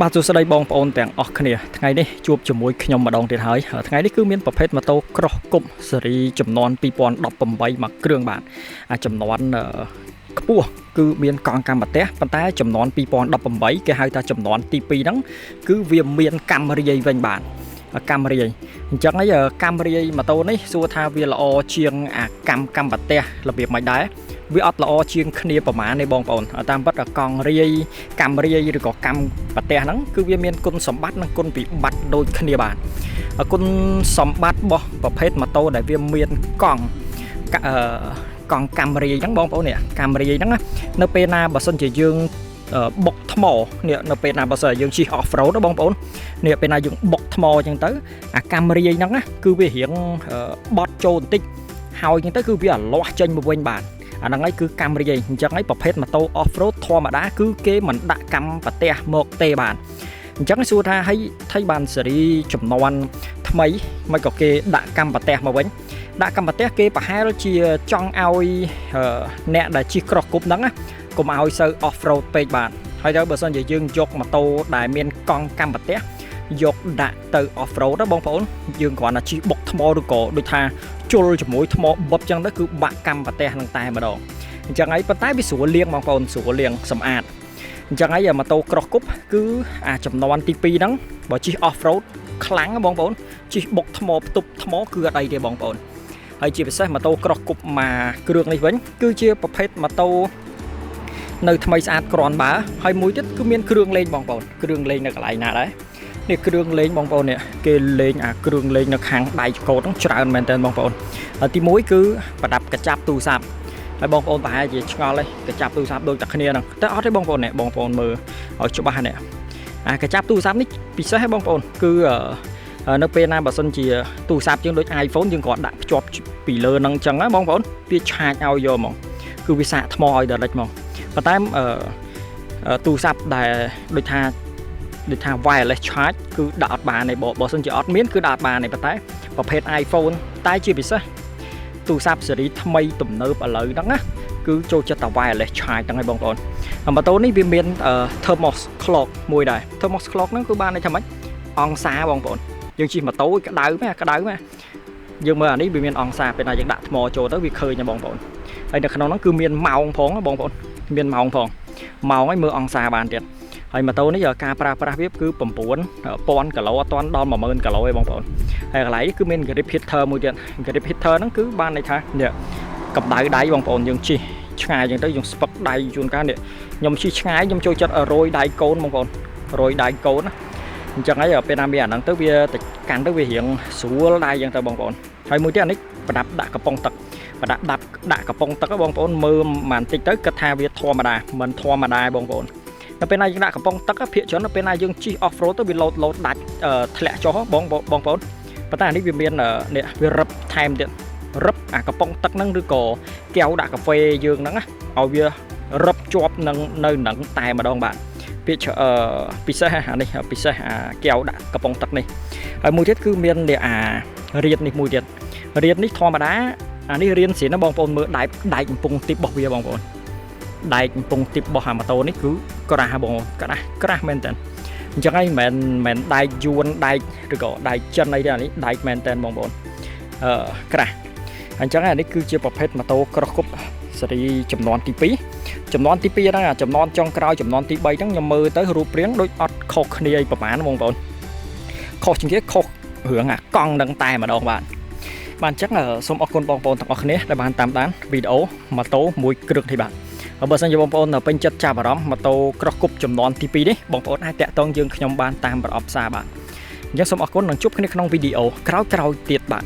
បាទសួស្តីបងប្អូនទាំងអស់គ្នាថ្ងៃនេះជួបជាមួយខ្ញុំម្ដងទៀតហើយថ្ងៃនេះគឺមានប្រភេទម៉ូតូ Cross គប់ស៊េរីចំនួន2018មួយគ្រឿងបាទចំនួនខ្ពស់គឺមានកង់កម្មប្រទេសប៉ុន្តែចំនួន2018គេហៅថាចំនួនទី2ហ្នឹងគឺវាមានកាំរាយវិញបាទកាំរាយអញ្ចឹងហើយកាំរាយម៉ូតូនេះសួរថាវាល្អជាងអាកម្មប្រទេសរបៀបមិនដែរវាអត់ល្អជាងគ្នាប្រមាណទេបងប្អូនតាមពិតកង់រាយកាំរាយឬក៏កម្មប្រទេសហ្នឹងគឺវាមានគុណសម្បត្តិនិងគុណវិបត្តិដូចគ្នាបាទគុណសម្បត្តិរបស់ប្រភេទម៉ូតូដែលវាមានកង់កាំរាយហ្នឹងបងប្អូននេះកាំរាយហ្នឹងនៅពេលណាបើសិនជាយើងបុកថ្មនេះនៅពេលណាបើសិនយើងជិះ off road បងប្អូននេះពេលណាយើងបុកថ្មអញ្ចឹងទៅអាកាំរាយហ្នឹងគឺវារៀងបត់ចូលបន្តិចហើយអញ្ចឹងទៅគឺវាលាស់ចេញមកវិញបាទអាហ្នឹងហើយគឺកាំរាយអញ្ចឹងហើយប្រភេទម៉ូតូ off road ធម្មតាគឺគេមិនដាក់កាំប្រទេសមកទេបាទអញ្ចឹងសួរថាហើយថៃបានស៊េរីចំនួនថ្មីមិនក៏គេដាក់កាំប្រទេសមកវិញដាក់កាំប្រទេសគេប្រហែលជាចង់ឲ្យអ្នកដែលជិះ cross គប់ហ្នឹងកុំឲ្យសូវ off road ពេកបាទហើយទៅបើសិនជាយើងយកម៉ូតូដែលមានកង់កាំប្រទេសយកដាក់ទៅ off road បងប្អូនយើងគ្រាន់តែជិះបុកថ្មឬក៏ដូចថាជុលជាមួយថ្មបត់ចឹងទៅគឺបាក់កាំប្រទេសនឹងតែម្ដងអញ្ចឹងហើយប៉ុន្តែវាស្រួលលាងបងប្អូនស្រួលលាងសម្អាតអញ្ចឹងហើយម៉ូតូ cross គប់គឺអាចំនួនទី2ហ្នឹងបើជិះ off road ខ្លាំងបងប្អូនជិះបុកថ្មផ្ទប់ថ្មគឺអត់អីទេបងប្អូនហើយជាពិសេសម៉ូតូ cross គប់មកគ្រឿងនេះវិញគឺជាប្រភេទម៉ូតូនៅថ្មីស្អាតក្រាន់បើហើយមួយទៀតគឺមានគ្រឿងលេងបងប្អូនគ្រឿងលេងនៅកន្លែងណាដែរនេះគ្រឿងលេងបងប្អូននេះគេលេងអាគ្រឿងលេងនៅខាងដៃចង្កូតហ្នឹងច្រើនមែនតើបងប្អូនទី1គឺប្រដាប់កញ្ចប់ទូរស័ព្ទហើយបងប្អូនប្រហែលជាឆ្ងល់ហើយកញ្ចប់ទូរស័ព្ទដូចតែគ្នាហ្នឹងតែអត់ទេបងប្អូននេះបងប្អូនមើលឲ្យច្បាស់នេះអាកញ្ចប់ទូរស័ព្ទនេះពិសេសហ្នឹងបងប្អូនគឺនៅពេលណាបើសិនជាទូរស័ព្ទយើងដូច iPhone យើងគាត់ដាក់ភ្ជាប់ពីលើហ្នឹងអញ្ចឹងណាបងប្អូនវាឆាចឲ្យយកហ្មងគឺវាសាកថ្មឲ្យដល់លិចហ្មងប៉ុន្តែទូរស័ព្ទដែលដូចថា wireless charge គឺដាក់អត់បានទេបើសិនជាអត់មានគឺដាក់អត់បានទេប៉ុន្តែប្រភេទ iPhone តែជាពិសេសទូរស័ព្ទស៊េរីថ្មីទំនើបឥឡូវហ្នឹងណាគឺចូលចិត្តតែ wireless charge ហ្នឹងហើយបងប្អូនម៉ូតូនេះវាមាន thermos clock មួយដែរ thermos clock ហ្នឹងគឺបានន័យថាម៉េចអង្សាបងប្អូនយើងជិះម៉ូតូក្តៅណាយើងមើលអានេះវាមានអង្សាពេលណាយើងដាក់ថ្មចូលទៅវាឃើញណាបងប្អូនហើយនៅក្នុងហ្នឹងគឺមានម៉ោងផងបងប្អូនមានម៉ោងផងម៉ោងឲ្យមើលអង្សាបានទៀតហើយម៉ូតូនេះការប្រើប្រាស់វាគឺ 9000 គីឡូអត់ទាន់ដល់ 10000 គីឡូទេបងប្អូនហើយកន្លែងគឺមាន grip heater មួយទៀត grip heater ហ្នឹងគឺបានន័យថានេះកម្ដៅដៃបងប្អូនយើងជិះឆ្ងាយអញ្ចឹងទៅយើងស្ពឹកដៃជួនកាលនេះខ្ញុំជិះឆ្ងាយខ្ញុំចូលចិត្តរយដៃកូនបងប្អូនរយដៃកូនណាអញ្ចឹងហើយពេលណាមានអាហ្នឹងទៅវាកាន់ទៅវារៀងស្រួលដៃអញ្ចឹងទៅបងប្អូនហើយមួយទៀតអានេះប្រដាប់ដាក់កំប៉ុងទឹកប្រដាប់ដាក់កំប៉ុងទឹកបងប្អូនមើលបន្តិចទៅគិតថាវាធម្មតាមិនធម្មតាបងប្អូននៅពេលណាយើងដាក់កំប៉ុងទឹកភាគច្រើននៅពេលណាយើងជិះ off road ទៅវាលោតដាច់ធ្លាក់ចុះបងប្អូនប៉ុន្តែអានេះវាមាននេះវារឹបថែមទៀតរឹបអាកំប៉ុងទឹកហ្នឹងឬក៏កែវដាក់កាហ្វេយើងហ្នឹងឲ្យវារឹបជាប់នឹងនៅនឹងតែម្ដងបាទពិសេសអានេះពិសេសអាកែវដាក់កំប៉ុងទឹកនេះហើយមួយទៀតគឺមានអារៀននេះមួយទៀតរៀននេះធម្មតាអានេះរៀនស្រីណាបងប្អូនមើលដែកកំពុងទីបរបស់វាបងប្អូនដែកកំពុងទីបរបស់អាម៉ូតូនេះគឺក្រាស់បងក្រាស់មែនតើអញ្ចឹងហើយមិនដែកយួនដែកឬក៏ដែកចិនអីទេអានេះដែកមែនតើបងប្អូនក្រាស់អញ្ចឹងអានេះគឺជាប្រភេទម៉ូតូ cross គប់ស៊េរីចំនួនទី2ចំនួនទី2ហ្នឹងចំនួនចុងក្រោយចំនួនទី3ហ្នឹងខ្ញុំមើលទៅរូបរាងដូចអត់ខុសគ្នាអីប្រហែលបងប្អូនខុសជាងគេខុសរឿងអាកង់ហ្នឹងតែម្ដងបាទអញ្ចឹងសូមអរគុណបងប្អូនទាំងអស់គ្នាដែលបានតាមដានវីដេអូម៉ូតូមួយគ្រឿងនេះបាទបើសិនជាបងប្អូនពេញចិត្តចាប់អារម្មណ៍ម៉ូតូ cross គប់ចំនួនទី2នេះបងប្អូនអាចតាក់ទងយើងខ្ញុំបានតាមប្រអប់ផ្សារបាទអញ្ចឹងសូមអរគុណនិងជួបគ្នាក្នុងវីដេអូក្រោយៗទៀតបាទ